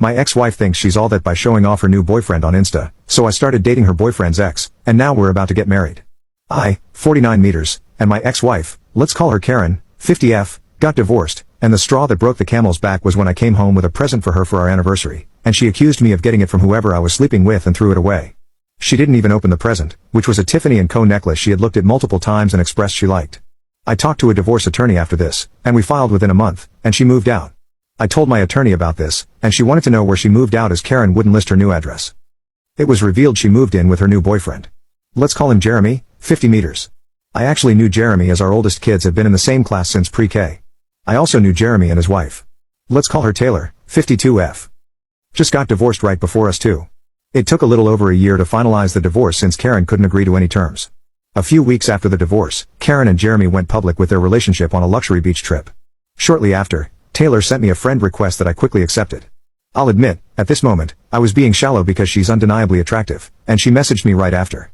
My ex-wife thinks she's all that by showing off her new boyfriend on Insta, so I started dating her boyfriend's ex, and now we're about to get married. I, 49 meters, and my ex-wife, let's call her Karen, 50F, got divorced, and the straw that broke the camel's back was when I came home with a present for her for our anniversary, and she accused me of getting it from whoever I was sleeping with and threw it away. She didn't even open the present, which was a Tiffany & Co. necklace she had looked at multiple times and expressed she liked. I talked to a divorce attorney after this, and we filed within a month, and she moved out. I told my attorney about this, and she wanted to know where she moved out as Karen wouldn't list her new address. It was revealed she moved in with her new boyfriend. Let's call him Jeremy, 50 meters. I actually knew Jeremy as our oldest kids have been in the same class since pre-K. I also knew Jeremy and his wife. Let's call her Taylor, 52F. Just got divorced right before us too. It took a little over a year to finalize the divorce since Karen couldn't agree to any terms. A few weeks after the divorce, Karen and Jeremy went public with their relationship on a luxury beach trip. Shortly after, Taylor sent me a friend request that I quickly accepted. I'll admit, at this moment, I was being shallow because she's undeniably attractive, and she messaged me right after.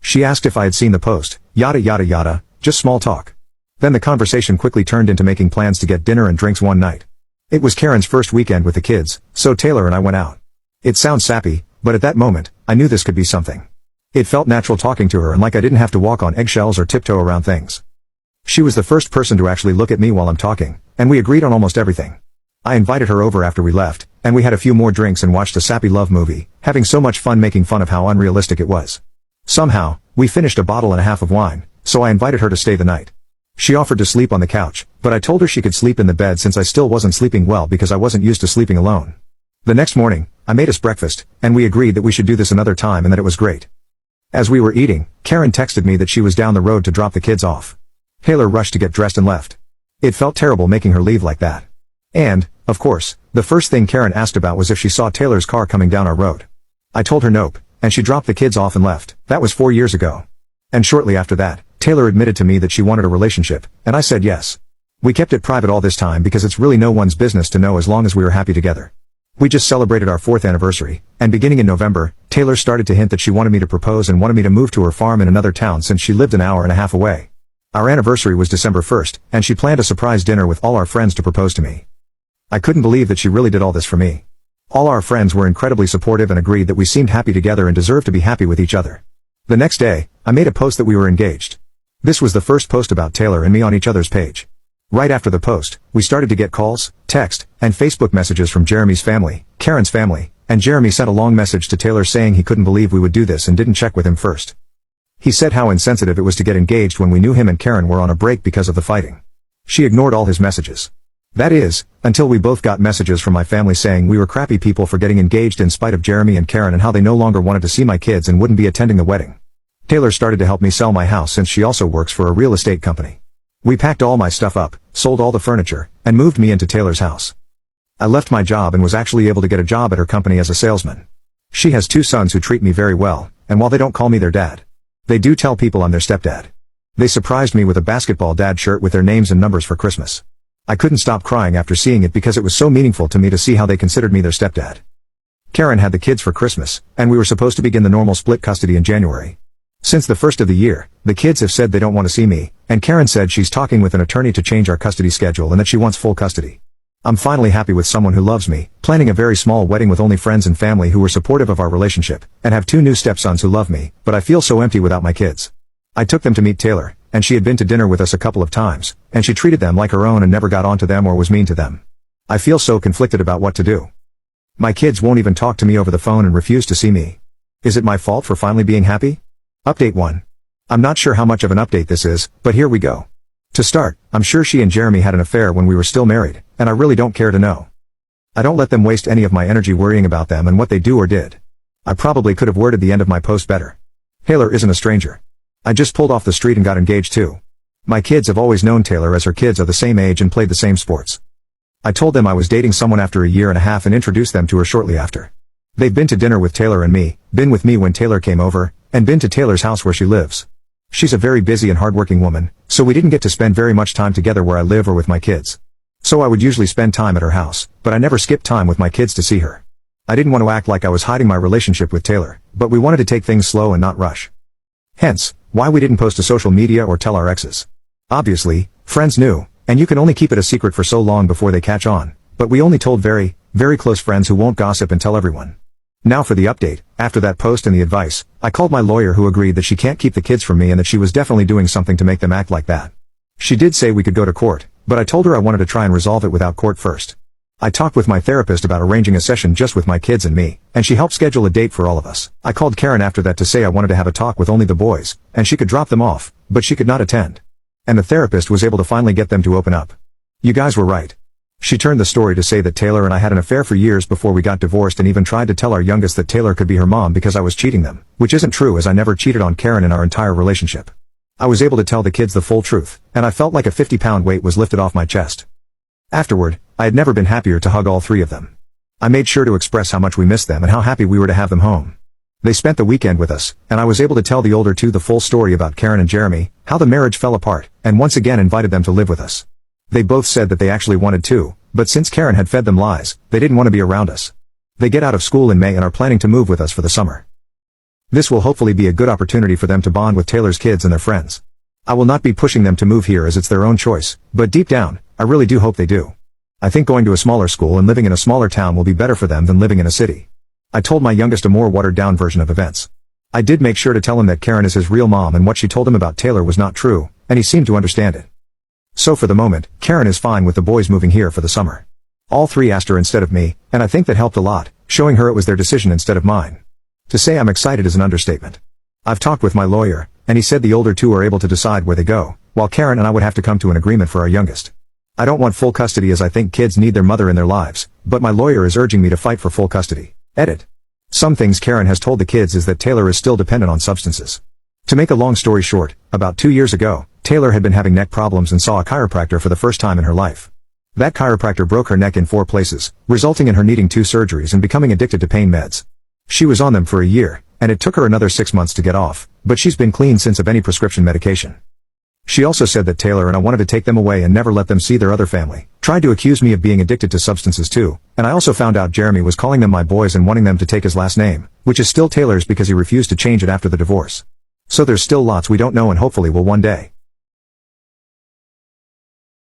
She asked if I had seen the post, yada yada yada, just small talk. Then the conversation quickly turned into making plans to get dinner and drinks one night. It was Karen's first weekend with the kids, so Taylor and I went out. It sounds sappy, but at that moment, I knew this could be something. It felt natural talking to her and like I didn't have to walk on eggshells or tiptoe around things. She was the first person to actually look at me while I'm talking, and we agreed on almost everything. I invited her over after we left, and we had a few more drinks and watched a sappy love movie, having so much fun making fun of how unrealistic it was. Somehow, we finished a bottle and a half of wine, so I invited her to stay the night. She offered to sleep on the couch, but I told her she could sleep in the bed since I still wasn't sleeping well because I wasn't used to sleeping alone. The next morning, I made us breakfast, and we agreed that we should do this another time and that it was great. As we were eating, Karen texted me that she was down the road to drop the kids off. Taylor rushed to get dressed and left. It felt terrible making her leave like that. And, of course, the first thing Karen asked about was if she saw Taylor's car coming down our road. I told her nope, and she dropped the kids off and left. That was 4 years ago. And shortly after that, Taylor admitted to me that she wanted a relationship, and I said yes. We kept it private all this time because it's really no one's business to know as long as we were happy together. We just celebrated our 4th anniversary, and beginning in November, Taylor started to hint that she wanted me to propose and wanted me to move to her farm in another town since she lived an hour and a half away. Our anniversary was December 1st, and she planned a surprise dinner with all our friends to propose to me. I couldn't believe that she really did all this for me. All our friends were incredibly supportive and agreed that we seemed happy together and deserved to be happy with each other. The next day, I made a post that we were engaged. This was the first post about Taylor and me on each other's page. Right after the post, we started to get calls, text, and Facebook messages from Jeremy's family, Karen's family, and Jeremy sent a long message to Taylor saying he couldn't believe we would do this and didn't check with him first. He said how insensitive it was to get engaged when we knew him and Karen were on a break because of the fighting. She ignored all his messages. That is, until we both got messages from my family saying we were crappy people for getting engaged in spite of Jeremy and Karen and how they no longer wanted to see my kids and wouldn't be attending the wedding. Taylor started to help me sell my house since she also works for a real estate company. We packed all my stuff up, sold all the furniture, and moved me into Taylor's house. I left my job and was actually able to get a job at her company as a salesman. She has 2 sons who treat me very well, and while they don't call me their dad, they do tell people I'm their stepdad. They surprised me with a basketball dad shirt with their names and numbers for Christmas. I couldn't stop crying after seeing it because it was so meaningful to me to see how they considered me their stepdad. Karen had the kids for Christmas, and we were supposed to begin the normal split custody in January. Since the first of the year, the kids have said they don't want to see me, and Karen said she's talking with an attorney to change our custody schedule and that she wants full custody. I'm finally happy with someone who loves me, planning a very small wedding with only friends and family who were supportive of our relationship, and have 2 new stepsons who love me, but I feel so empty without my kids. I took them to meet Taylor, and she had been to dinner with us a couple of times, and she treated them like her own and never got on to them or was mean to them. I feel so conflicted about what to do. My kids won't even talk to me over the phone and refuse to see me. Is it my fault for finally being happy? Update 1. I'm not sure how much of an update this is, but here we go. To start, I'm sure she and Jeremy had an affair when we were still married, and I really don't care to know. I don't let them waste any of my energy worrying about them and what they do or did. I probably could have worded the end of my post better. Taylor isn't a stranger. I just pulled off the street and got engaged too. My kids have always known Taylor as her kids are the same age and played the same sports. I told them I was dating someone after a year and a half and introduced them to her shortly after. They've been to dinner with Taylor and me, been with me when Taylor came over, and been to Taylor's house where she lives. She's a very busy and hardworking woman, so we didn't get to spend very much time together where I live or with my kids. So I would usually spend time at her house, but I never skipped time with my kids to see her. I didn't want to act like I was hiding my relationship with Taylor, but we wanted to take things slow and not rush. Hence, why we didn't post to social media or tell our exes. Obviously, friends knew, and you can only keep it a secret for so long before they catch on, but we only told very very close friends who won't gossip and tell everyone. Now for the update. After that post and the advice, I called my lawyer who agreed that she can't keep the kids from me and that she was definitely doing something to make them act like that. She did say we could go to court, but I told her I wanted to try and resolve it without court first. I talked with my therapist about arranging a session just with my kids and me, and she helped schedule a date for all of us. I called Karen after that to say I wanted to have a talk with only the boys, and she could drop them off, but she could not attend. And the therapist was able to finally get them to open up. You guys were right. She turned the story to say that Taylor and I had an affair for years before we got divorced and even tried to tell our youngest that Taylor could be her mom because I was cheating them, which isn't true as I never cheated on Karen in our entire relationship. I was able to tell the kids the full truth, and I felt like a 50-pound weight was lifted off my chest. Afterward, I had never been happier to hug all three of them. I made sure to express how much we missed them and how happy we were to have them home. They spent the weekend with us, and I was able to tell the older two the full story about Karen and Jeremy, how the marriage fell apart, and once again invited them to live with us. They both said that they actually wanted to, but since Karen had fed them lies, they didn't want to be around us. They get out of school in May and are planning to move with us for the summer. This will hopefully be a good opportunity for them to bond with Taylor's kids and their friends. I will not be pushing them to move here as it's their own choice, but deep down, I really do hope they do. I think going to a smaller school and living in a smaller town will be better for them than living in a city. I told my youngest a more watered-down version of events. I did make sure to tell him that Karen is his real mom and what she told him about Taylor was not true, and he seemed to understand it. So for the moment, Karen is fine with the boys moving here for the summer. All three asked her instead of me, and I think that helped a lot, showing her it was their decision instead of mine. To say I'm excited is an understatement. I've talked with my lawyer, and he said the older two are able to decide where they go, while Karen and I would have to come to an agreement for our youngest. I don't want full custody as I think kids need their mother in their lives, but my lawyer is urging me to fight for full custody. Edit. Some things Karen has told the kids is that Taylor is still dependent on substances. To make a long story short, about 2 years ago, Taylor had been having neck problems and saw a chiropractor for the first time in her life. That chiropractor broke her neck in 4 places, resulting in her needing 2 surgeries and becoming addicted to pain meds. She was on them for a year, and it took her another 6 months to get off, but she's been clean since of any prescription medication. She also said that Taylor and I wanted to take them away and never let them see their other family, tried to accuse me of being addicted to substances too, and I also found out Jeremy was calling them my boys and wanting them to take his last name, which is still Taylor's because he refused to change it after the divorce. So there's still lots we don't know and hopefully will one day.